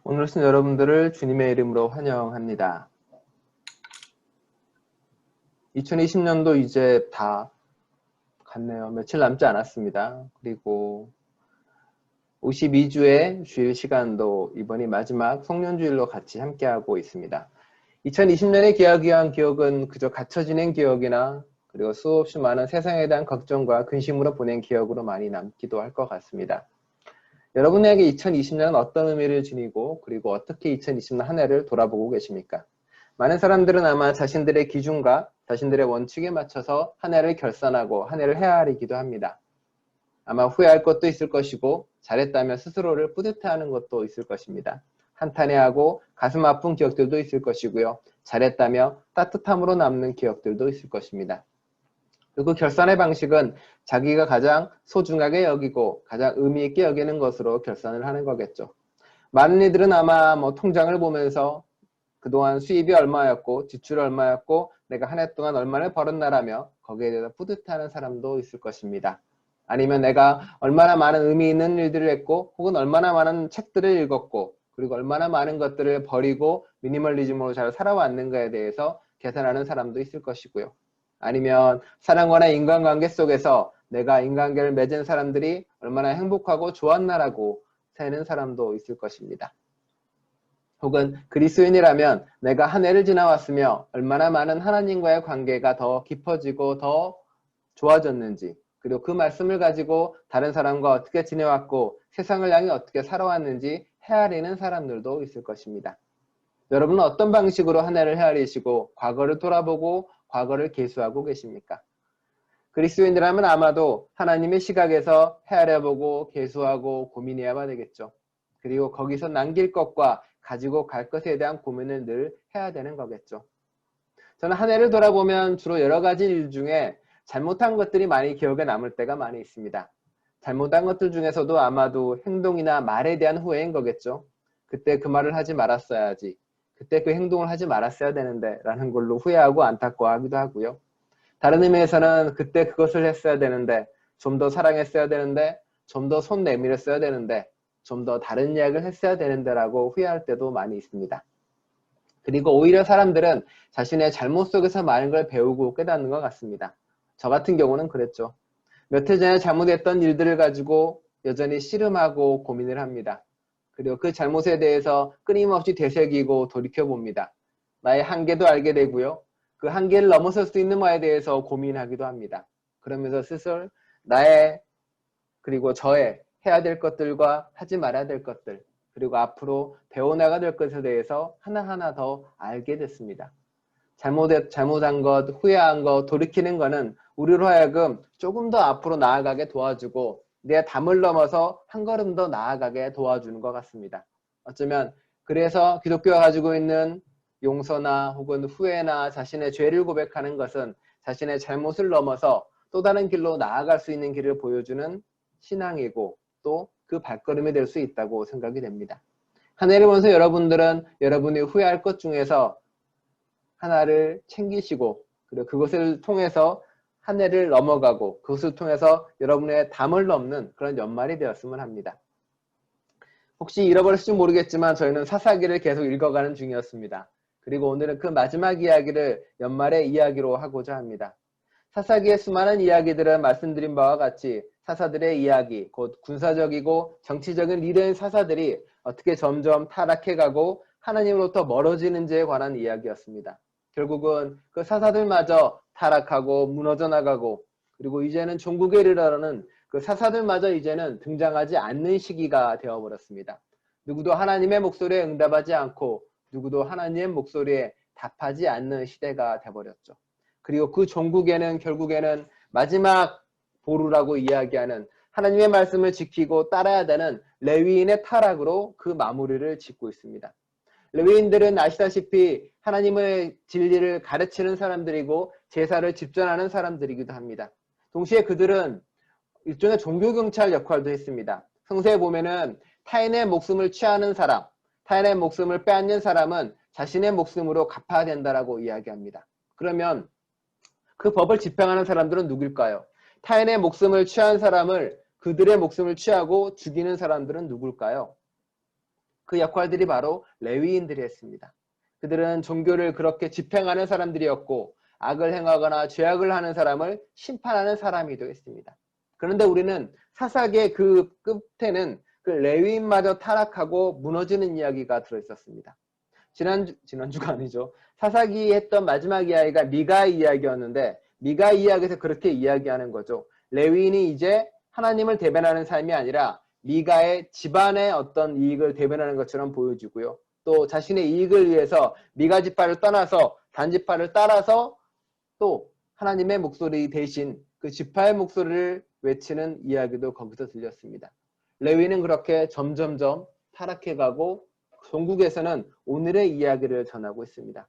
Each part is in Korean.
오늘은 여러분들을 주님의 이름으로 환영합니다. 2020년도 이제 다 갔네요. 며칠 남지 않았습니다. 그리고 52주의 주일 시간도 이번이 마지막 송년주일로 같이 함께하고 있습니다. 2020년의 기억이한 기억은 그저 갇혀 지낸 기억이나 그리고 수없이 많은 세상에 대한 걱정과 근심으로 보낸 기억으로 많이 남기도 할 것 같습니다. 여러분에게 2020년은 어떤 의미를 지니고 그리고 어떻게 2020년 한 해를 돌아보고 계십니까? 많은 사람들은 아마 자신들의 기준과 자신들의 원칙에 맞춰서 한 해를 결산하고 한 해를 헤아리기도 합니다. 아마 후회할 것도 있을 것이고 잘했다며 스스로를 뿌듯해하는 것도 있을 것입니다. 한탄해하고 가슴 아픈 기억들도 있을 것이고요. 잘했다며 따뜻함으로 남는 기억들도 있을 것입니다. 그리고 결산의 방식은 자기가 가장 소중하게 여기고 가장 의미 있게 여기는 것으로 결산을 하는 거겠죠. 많은 이들은 아마 통장을 보면서 그동안 수입이 얼마였고 지출이 얼마였고 내가 한 해 동안 얼마를 벌었나라며 거기에 대해서 뿌듯해하는 사람도 있을 것입니다. 아니면 내가 얼마나 많은 의미 있는 일들을 했고 혹은 얼마나 많은 책들을 읽었고 그리고 얼마나 많은 것들을 버리고 미니멀리즘으로 잘 살아왔는가에 대해서 계산하는 사람도 있을 것이고요. 아니면 사랑과나 인간관계 속에서 내가 인간관계를 맺은 사람들이 얼마나 행복하고 좋았나라고 세는 사람도 있을 것입니다. 혹은 그리스도인이라면 내가 한 해를 지나왔으며 얼마나 많은 하나님과의 관계가 더 깊어지고 더 좋아졌는지 그리고 그 말씀을 가지고 다른 사람과 어떻게 지내왔고 세상을 향해 어떻게 살아왔는지 헤아리는 사람들도 있을 것입니다. 여러분은 어떤 방식으로 한 해를 헤아리시고 과거를 돌아보고 과거를 계수하고 계십니까? 그리스도인이라면 아마도 하나님의 시각에서 헤아려보고 계수하고 고민해야 되겠죠. 그리고 거기서 남길 것과 가지고 갈 것에 대한 고민을 늘 해야 되는 거겠죠. 저는 한 해를 돌아보면 주로 여러 가지 일 중에 잘못한 것들이 많이 기억에 남을 때가 많이 있습니다. 잘못한 것들 중에서도 아마도 행동이나 말에 대한 후회인 거겠죠. 그때 그 말을 하지 말았어야지. 그때 그 행동을 하지 말았어야 되는데 라는 걸로 후회하고 안타까워하기도 하고요. 다른 의미에서는 그때 그것을 했어야 되는데 좀 더 사랑했어야 되는데 좀 더 손 내밀었어야 되는데 좀 더 다른 이야기를 했어야 되는데 라고 후회할 때도 많이 있습니다. 그리고 오히려 사람들은 자신의 잘못 속에서 많은 걸 배우고 깨닫는 것 같습니다. 저 같은 경우는 그랬죠. 몇 해 전에 잘못했던 일들을 가지고 여전히 씨름하고 고민을 합니다. 그리고 그 잘못에 대해서 끊임없이 되새기고 돌이켜봅니다. 나의 한계도 알게 되고요. 그 한계를 넘어설 수 있는 바에 대해서 고민하기도 합니다. 그러면서 스스로 나의 그리고 저의 해야 될 것들과 하지 말아야 될 것들 그리고 앞으로 배워나가야 될 것에 대해서 하나하나 더 알게 됐습니다. 잘못한 것, 후회한 것, 돌이키는 것은 우리로 하여금 조금 더 앞으로 나아가게 도와주고 내 담을 넘어서 한 걸음 더 나아가게 도와주는 것 같습니다. 어쩌면 그래서 기독교가 가지고 있는 용서나 혹은 후회나 자신의 죄를 고백하는 것은 자신의 잘못을 넘어서 또 다른 길로 나아갈 수 있는 길을 보여주는 신앙이고 또 그 발걸음이 될 수 있다고 생각이 됩니다. 한 해를 보면서 여러분들은 여러분이 후회할 것 중에서 하나를 챙기시고 그리고 그것을 통해서 한 해를 넘어가고 그것을 통해서 여러분의 담을 넘는 그런 연말이 되었으면 합니다. 혹시 잃어버렸을지 모르겠지만 저희는 사사기를 계속 읽어가는 중이었습니다. 그리고 오늘은 그 마지막 이야기를 연말의 이야기로 하고자 합니다. 사사기의 수많은 이야기들은 말씀드린 바와 같이 사사들의 이야기, 곧 군사적이고 정치적인 리더인 사사들이 어떻게 점점 타락해가고 하나님으로부터 멀어지는지에 관한 이야기였습니다. 결국은 그 사사들마저 타락하고 무너져 나가고 그리고 이제는 종국에 이르러는 그 사사들마저 이제는 등장하지 않는 시기가 되어버렸습니다. 누구도 하나님의 목소리에 응답하지 않고 누구도 하나님의 목소리에 답하지 않는 시대가 되어버렸죠. 그리고 그 종국에는 결국에는 마지막 보루라고 이야기하는 하나님의 말씀을 지키고 따라야 되는 레위인의 타락으로 그 마무리를 짓고 있습니다. 레위인들은 아시다시피 하나님의 진리를 가르치는 사람들이고 제사를 집전하는 사람들이기도 합니다. 동시에 그들은 일종의 종교경찰 역할도 했습니다. 성서에 보면은 타인의 목숨을 취하는 사람, 타인의 목숨을 빼앗는 사람은 자신의 목숨으로 갚아야 된다라고 이야기합니다. 그러면 그 법을 집행하는 사람들은 누굴까요? 타인의 목숨을 취한 사람을 그들의 목숨을 취하고 죽이는 사람들은 누굴까요? 그 역할들이 바로 레위인들이 했습니다. 그들은 종교를 그렇게 집행하는 사람들이었고 악을 행하거나 죄악을 하는 사람을 심판하는 사람이기도 했습니다. 그런데 우리는 사사기의 그 끝에는 그 레위인마저 타락하고 무너지는 이야기가 들어있었습니다. 지난주가 아니죠. 사사기 했던 마지막 이야기가 미가 이야기였는데 미가 이야기에서 그렇게 이야기하는 거죠. 레위인이 이제 하나님을 대변하는 삶이 아니라 미가의 집안의 어떤 이익을 대변하는 것처럼 보여지고요. 또 자신의 이익을 위해서 미가 지파를 떠나서 단 지파를 따라서 또 하나님의 목소리 대신 그 지파의 목소리를 외치는 이야기도 거기서 들렸습니다. 레위는 그렇게 점점점 타락해가고 종국에서는 오늘의 이야기를 전하고 있습니다.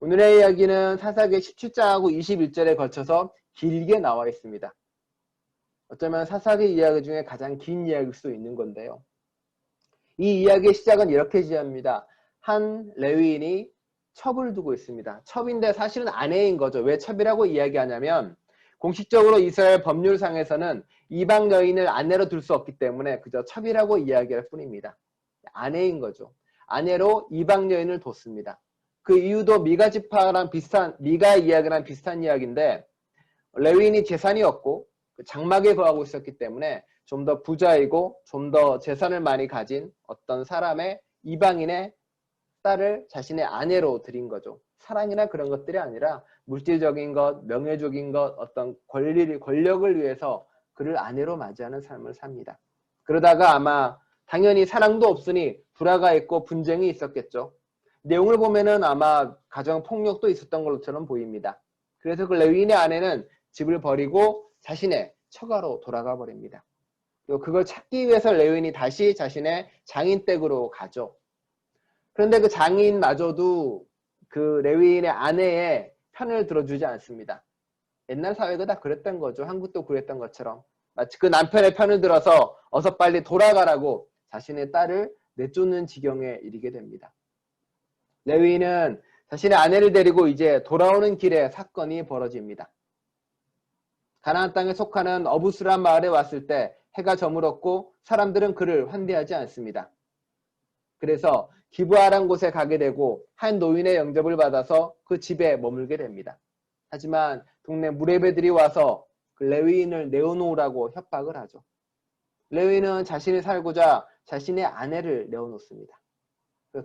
오늘의 이야기는 사사기 17장하고 21절에 걸쳐서 길게 나와 있습니다. 어쩌면 사사기 이야기 중에 가장 긴 이야기일 수 있는 건데요. 이 이야기의 시작은 이렇게 시작합니다. 한 레위인이 첩을 두고 있습니다. 첩인데 사실은 아내인 거죠. 왜 첩이라고 이야기하냐면 공식적으로 이스라엘 법률상에서는 이방 여인을 아내로 둘 수 없기 때문에 그저 첩이라고 이야기할 뿐입니다. 아내인 거죠. 아내로 이방 여인을 뒀습니다. 그 이유도 미가 지파랑 미가 이야기랑 비슷한 이야기인데 레위인이 재산이 없고 장막에 거하고 있었기 때문에 좀 더 부자이고 좀 더 재산을 많이 가진 어떤 사람의 이방인의 딸을 자신의 아내로 들인 거죠. 사랑이나 그런 것들이 아니라 물질적인 것, 명예적인 것, 어떤 권력을 위해서 그를 아내로 맞이하는 삶을 삽니다. 그러다가 아마 당연히 사랑도 없으니 불화가 있고 분쟁이 있었겠죠. 내용을 보면은 아마 가정폭력도 있었던 것처럼 보입니다. 그래서 그 레위인의 아내는 집을 버리고 자신의 처가로 돌아가 버립니다. 그리고 그걸 찾기 위해서 레위인이 다시 자신의 장인 댁으로 가죠. 그런데 그 장인마저도 그 레위인의 아내의 편을 들어주지 않습니다. 옛날 사회가 다 그랬던 거죠. 한국도 그랬던 것처럼. 마치 그 남편의 편을 들어서 어서 빨리 돌아가라고 자신의 딸을 내쫓는 지경에 이르게 됩니다. 레위인은 자신의 아내를 데리고 이제 돌아오는 길에 사건이 벌어집니다. 가나안 땅에 속하는 어부스란 마을에 왔을 때 해가 저물었고 사람들은 그를 환대하지 않습니다. 그래서 기브아란 곳에 가게 되고 한 노인의 영접을 받아서 그 집에 머물게 됩니다. 하지만 동네 무레배들이 와서 그 레위인을 내어놓으라고 협박을 하죠. 레위인은 자신이 살고자 자신의 아내를 내어놓습니다.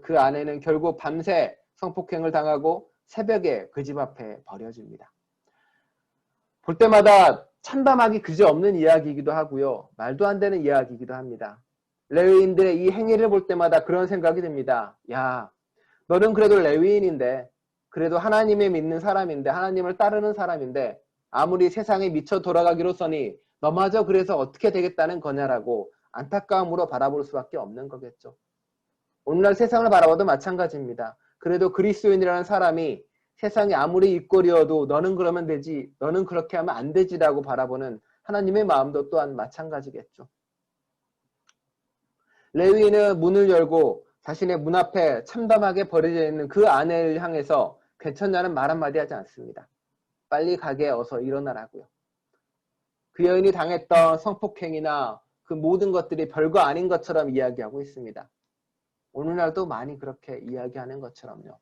그 아내는 결국 밤새 성폭행을 당하고 새벽에 그 집 앞에 버려집니다. 볼 때마다 참담하기 그지없는 이야기이기도 하고요. 말도 안 되는 이야기이기도 합니다. 레위인들의 이 행위를 볼 때마다 그런 생각이 듭니다. 야, 너는 그래도 레위인인데, 그래도 하나님을 믿는 사람인데, 하나님을 따르는 사람인데 아무리 세상에 미쳐 돌아가기로서니 너마저 그래서 어떻게 되겠다는 거냐라고 안타까움으로 바라볼 수밖에 없는 거겠죠. 오늘날 세상을 바라봐도 마찬가지입니다. 그래도 그리스도인이라는 사람이 세상이 아무리 입꼬리여도 너는 그러면 되지, 너는 그렇게 하면 안 되지라고 바라보는 하나님의 마음도 또한 마찬가지겠죠. 레위인은 문을 열고 자신의 문 앞에 참담하게 버려져 있는 그 아내를 향해서 괜찮냐는 말 한마디 하지 않습니다. 빨리 가게 어서 일어나라고요. 그 여인이 당했던 성폭행이나 그 모든 것들이 별거 아닌 것처럼 이야기하고 있습니다. 오늘날도 많이 그렇게 이야기하는 것처럼요.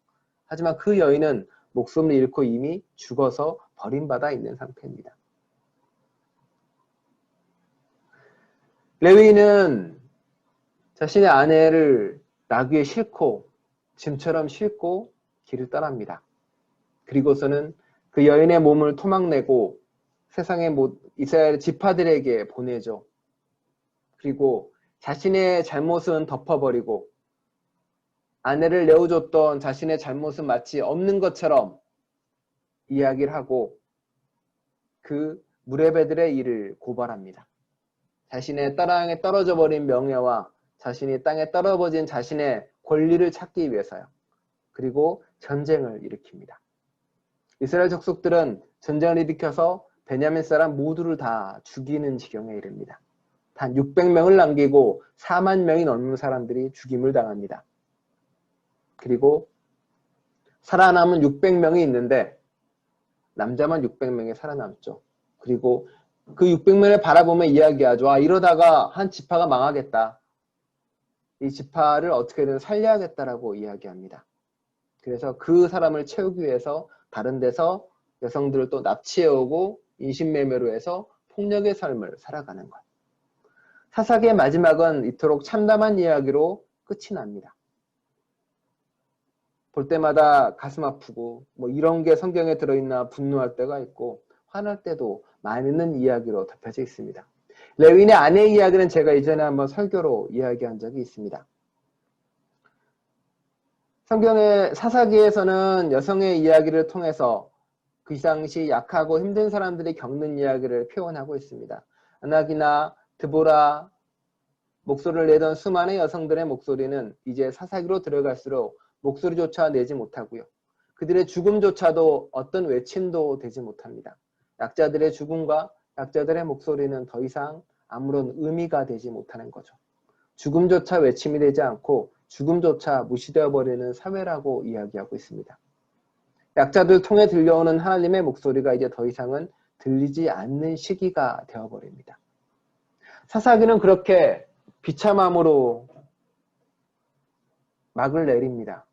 하지만 그 여인은 목숨을 잃고 이미 죽어서 버림받아 있는 상태입니다. 레위인은 자신의 아내를 나귀에 싣고 짐처럼 싣고 길을 떠납니다. 그리고서는 그 여인의 몸을 토막내고 세상의 이스라엘 지파들에게 보내죠. 그리고 자신의 잘못은 덮어버리고 아내를 내어줬던 자신의 잘못은 마치 없는 것처럼 이야기를 하고 그 무레배들의 일을 고발합니다. 자신의 땅에 떨어져 버린 명예와 자신이 땅에 떨어진 자신의 권리를 찾기 위해서요. 그리고 전쟁을 일으킵니다. 이스라엘 족속들은 전쟁을 일으켜서 베냐민 사람 모두를 다 죽이는 지경에 이릅니다. 단 600명을 남기고 4만 명이 넘는 사람들이 죽임을 당합니다. 그리고 살아남은 600명이 있는데 남자만 600명이 살아남죠. 그리고 그 600명을 바라보며 이야기하죠. 아, 이러다가 한 지파가 망하겠다. 이 지파를 어떻게든 살려야겠다라고 이야기합니다. 그래서 그 사람을 채우기 위해서 다른 데서 여성들을 또 납치해오고 인신매매로 해서 폭력의 삶을 살아가는 것. 사사기의 마지막은 이토록 참담한 이야기로 끝이 납니다. 볼 때마다 가슴 아프고 뭐 이런 게 성경에 들어있나 분노할 때가 있고 화날 때도 많은 이야기로 덮여져 있습니다. 레위인의 아내의 이야기는 제가 이전에 한번 설교로 이야기한 적이 있습니다. 성경의 사사기에서는 여성의 이야기를 통해서 그 당시 약하고 힘든 사람들이 겪는 이야기를 표현하고 있습니다. 아나기나 드보라 목소리를 내던 수많은 여성들의 목소리는 이제 사사기로 들어갈수록 목소리조차 내지 못하고요. 그들의 죽음조차도 어떤 외침도 되지 못합니다. 약자들의 죽음과 약자들의 목소리는 더 이상 아무런 의미가 되지 못하는 거죠. 죽음조차 외침이 되지 않고 죽음조차 무시되어 버리는 사회라고 이야기하고 있습니다. 약자들 통해 들려오는 하나님의 목소리가 이제 더 이상은 들리지 않는 시기가 되어버립니다. 사사기는 그렇게 비참함으로 막을 내립니다.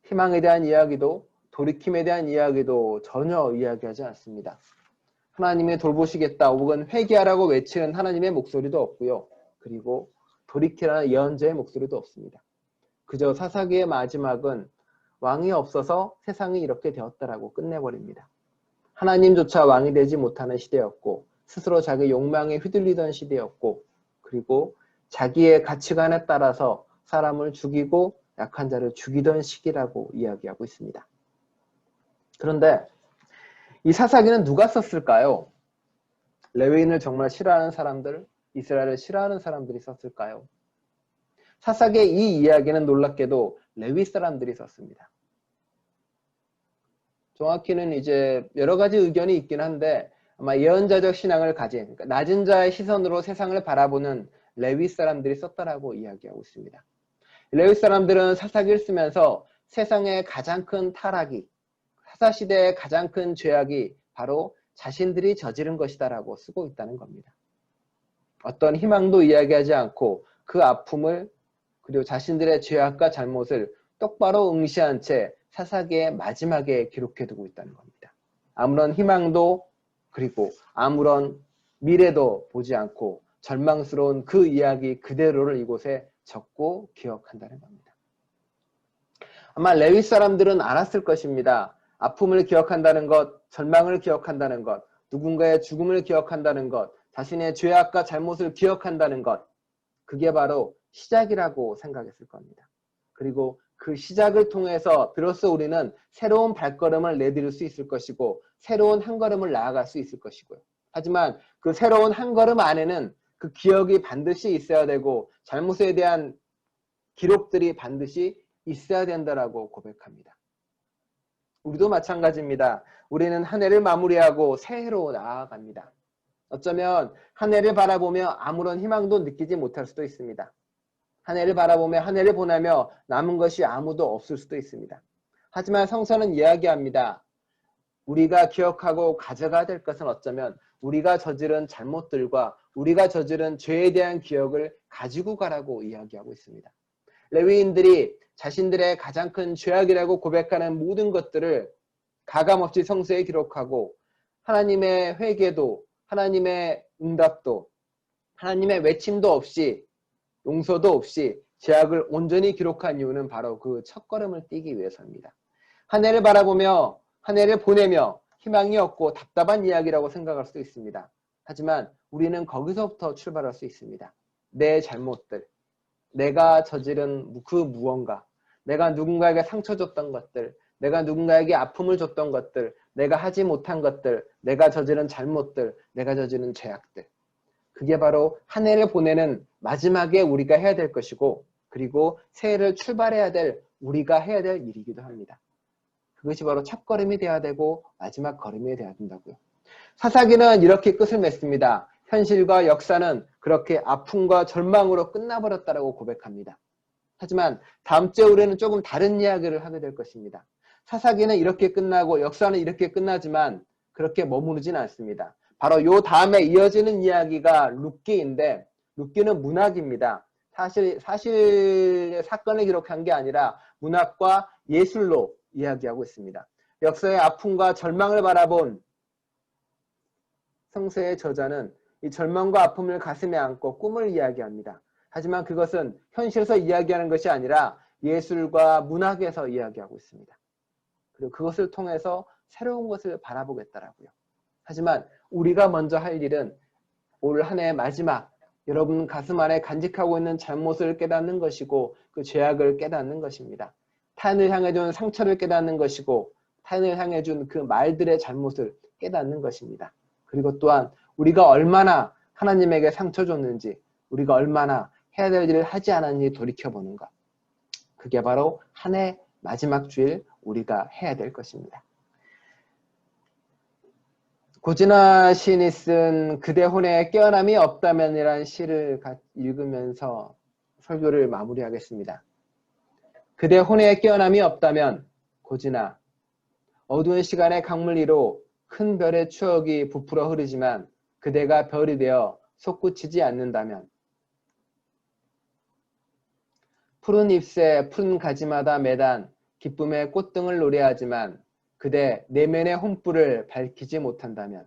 희망에 대한 이야기도 돌이킴에 대한 이야기도 전혀 이야기하지 않습니다. 하나님이 돌보시겠다 혹은 회개하라고 외치는 하나님의 목소리도 없고요. 그리고 돌이키라는 예언자의 목소리도 없습니다. 그저 사사기의 마지막은 왕이 없어서 세상이 이렇게 되었다라고 끝내버립니다. 하나님조차 왕이 되지 못하는 시대였고 스스로 자기 욕망에 휘둘리던 시대였고 그리고 자기의 가치관에 따라서 사람을 죽이고 약한 자를 죽이던 시기라고 이야기하고 있습니다. 그런데 이 사사기는 누가 썼을까요? 레위인을 정말 싫어하는 사람들, 이스라엘을 싫어하는 사람들이 썼을까요? 사사기의 이 이야기는 놀랍게도 레위 사람들이 썼습니다. 정확히는 이제 여러 가지 의견이 있긴 한데 아마 예언자적 신앙을 가진 그러니까 낮은 자의 시선으로 세상을 바라보는 레위 사람들이 썼다라고 이야기하고 있습니다. 레위 사람들은 사사기를 쓰면서 세상의 가장 큰 타락이 사사시대의 가장 큰 죄악이 바로 자신들이 저지른 것이다라고 쓰고 있다는 겁니다. 어떤 희망도 이야기하지 않고 그 아픔을 그리고 자신들의 죄악과 잘못을 똑바로 응시한 채 사사기의 마지막에 기록해두고 있다는 겁니다. 아무런 희망도 그리고 아무런 미래도 보지 않고 절망스러운 그 이야기 그대로를 이곳에 적고 기억한다는 겁니다. 아마 레위 사람들은 알았을 것입니다. 아픔을 기억한다는 것, 절망을 기억한다는 것, 누군가의 죽음을 기억한다는 것, 자신의 죄악과 잘못을 기억한다는 것, 그게 바로 시작이라고 생각했을 겁니다. 그리고 그 시작을 통해서 비로소 우리는 새로운 발걸음을 내디딜 수 있을 것이고 새로운 한 걸음을 나아갈 수 있을 것이고요. 하지만 그 새로운 한 걸음 안에는 그 기억이 반드시 있어야 되고 잘못에 대한 기록들이 반드시 있어야 된다라고 고백합니다. 우리도 마찬가지입니다. 우리는 한 해를 마무리하고 새해로 나아갑니다. 어쩌면 한 해를 바라보며 아무런 희망도 느끼지 못할 수도 있습니다. 한 해를 바라보며 한 해를 보내며 남은 것이 아무도 없을 수도 있습니다. 하지만 성서는 이야기합니다. 우리가 기억하고 가져가야 될 것은 어쩌면 우리가 저지른 잘못들과 우리가 저지른 죄에 대한 기억을 가지고 가라고 이야기하고 있습니다. 레위인들이 자신들의 가장 큰 죄악이라고 고백하는 모든 것들을 가감없이 성서에 기록하고 하나님의 회개도 하나님의 응답도 하나님의 외침도 없이 용서도 없이 죄악을 온전히 기록한 이유는 바로 그 첫걸음을 띄기 위해서입니다. 한 해를 바라보며 한 해를 보내며 희망이 없고 답답한 이야기라고 생각할 수도 있습니다. 하지만 우리는 거기서부터 출발할 수 있습니다. 내 잘못들, 내가 저지른 그 무언가, 내가 누군가에게 상처 줬던 것들, 내가 누군가에게 아픔을 줬던 것들, 내가 하지 못한 것들, 내가 저지른 잘못들, 내가 저지른 죄악들. 그게 바로 한 해를 보내는 마지막에 우리가 해야 될 것이고 그리고 새해를 출발해야 될 우리가 해야 될 일이기도 합니다. 그것이 바로 첫걸음이 돼야 되고 마지막 걸음이 돼야 된다고요. 사사기는 이렇게 끝을 맺습니다. 현실과 역사는 그렇게 아픔과 절망으로 끝나버렸다라고 고백합니다. 하지만 다음 주에 우리는 조금 다른 이야기를 하게 될 것입니다. 사사기는 이렇게 끝나고 역사는 이렇게 끝나지만 그렇게 머무르진 않습니다. 바로 요 다음에 이어지는 이야기가 룻기인데 룻기는 문학입니다. 사건을 기록한 게 아니라 문학과 예술로 이야기하고 있습니다. 역사의 아픔과 절망을 바라본 성서의 저자는 이 절망과 아픔을 가슴에 안고 꿈을 이야기합니다. 하지만 그것은 현실에서 이야기하는 것이 아니라 예술과 문학에서 이야기하고 있습니다. 그리고 그것을 통해서 새로운 것을 바라보겠다라고요. 하지만 우리가 먼저 할 일은 올 한 해의 마지막 여러분 가슴 안에 간직하고 있는 잘못을 깨닫는 것이고 그 죄악을 깨닫는 것입니다. 타인을 향해 준 상처를 깨닫는 것이고 타인을 향해 준 그 말들의 잘못을 깨닫는 것입니다. 그리고 또한 우리가 얼마나 하나님에게 상처 줬는지 우리가 얼마나 해야 될 일을 하지 않았는지 돌이켜보는 것. 그게 바로 한 해 마지막 주일 우리가 해야 될 것입니다. 고진아 시인이 쓴 그대 혼에 깨어남이 없다면이라는 시를 읽으면서 설교를 마무리하겠습니다. 그대 혼에 깨어남이 없다면 고진아 어두운 시간의 강물 위로 큰 별의 추억이 부풀어 흐르지만 그대가 별이 되어 솟구치지 않는다면 푸른 잎새 푸른 가지마다 매단 기쁨의 꽃등을 노래하지만 그대 내면의 혼불을 밝히지 못한다면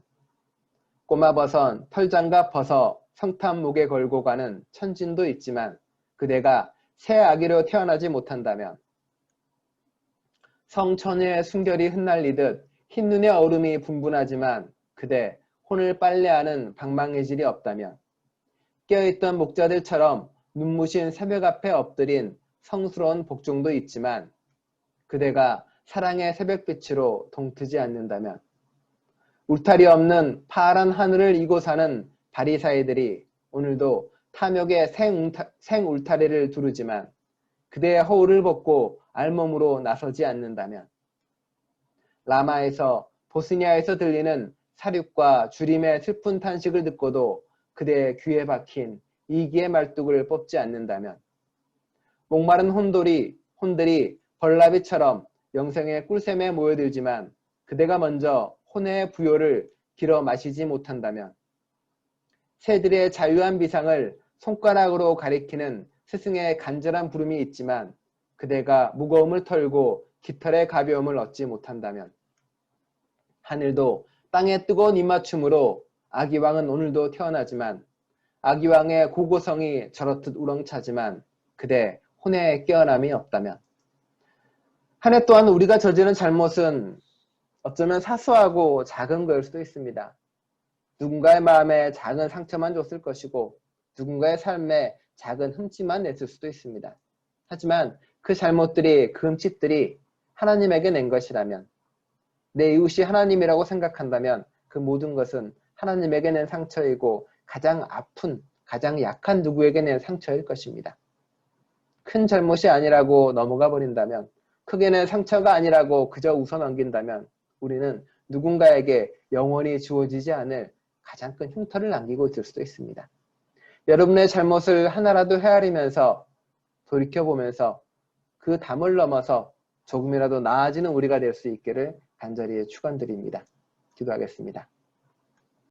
꼬마버선 털장갑 벗어 성탄 목에 걸고 가는 천진도 있지만 그대가 새 아기로 태어나지 못한다면 성천의 순결이 흩날리듯 흰눈의 얼음이 분분하지만 그대 혼을 빨래하는 방망이질이 없다면 깨어있던 목자들처럼 눈부신 새벽 앞에 엎드린 성스러운 복종도 있지만 그대가 사랑의 새벽빛으로 동트지 않는다면 울타리 없는 파란 하늘을 이고 사는 바리사이들이 오늘도 탐욕의 생울타리를 두르지만 그대의 허울을 벗고 알몸으로 나서지 않는다면 라마에서 보스니아에서 들리는 사륙과 주림의 슬픈 탄식을 듣고도 그대의 귀에 박힌 이기의 말뚝을 뽑지 않는다면 목마른 혼들이 벌나비처럼 영생의 꿀샘에 모여들지만 그대가 먼저 혼의 부요를 길어 마시지 못한다면 새들의 자유한 비상을 손가락으로 가리키는 스승의 간절한 부름이 있지만 그대가 무거움을 털고 깃털의 가벼움을 얻지 못한다면 하늘도 땅의 뜨거운 입맞춤으로 아기왕은 오늘도 태어나지만 아기왕의 고고성이 저렇듯 우렁차지만 그대 혼의 깨어남이 없다면 한 해 동안 우리가 저지른 잘못은 어쩌면 사소하고 작은 거일 수도 있습니다. 누군가의 마음에 작은 상처만 줬을 것이고 누군가의 삶에 작은 흠집만 냈을 수도 있습니다. 하지만 그 잘못들이 그 흠집들이 하나님에게 낸 것이라면 내 이웃이 하나님이라고 생각한다면 그 모든 것은 하나님에게 낸 상처이고 가장 아픈 가장 약한 누구에게 낸 상처일 것입니다. 큰 잘못이 아니라고 넘어가 버린다면 크게 낸 상처가 아니라고 그저 웃어 넘긴다면 우리는 누군가에게 영원히 주어지지 않을 가장 큰 흉터를 남기고 있을 수도 있습니다. 여러분의 잘못을 하나라도 헤아리면서 돌이켜보면서 그 담을 넘어서 조금이라도 나아지는 우리가 될 수 있기를 간절히 축원드립니다. 기도하겠습니다.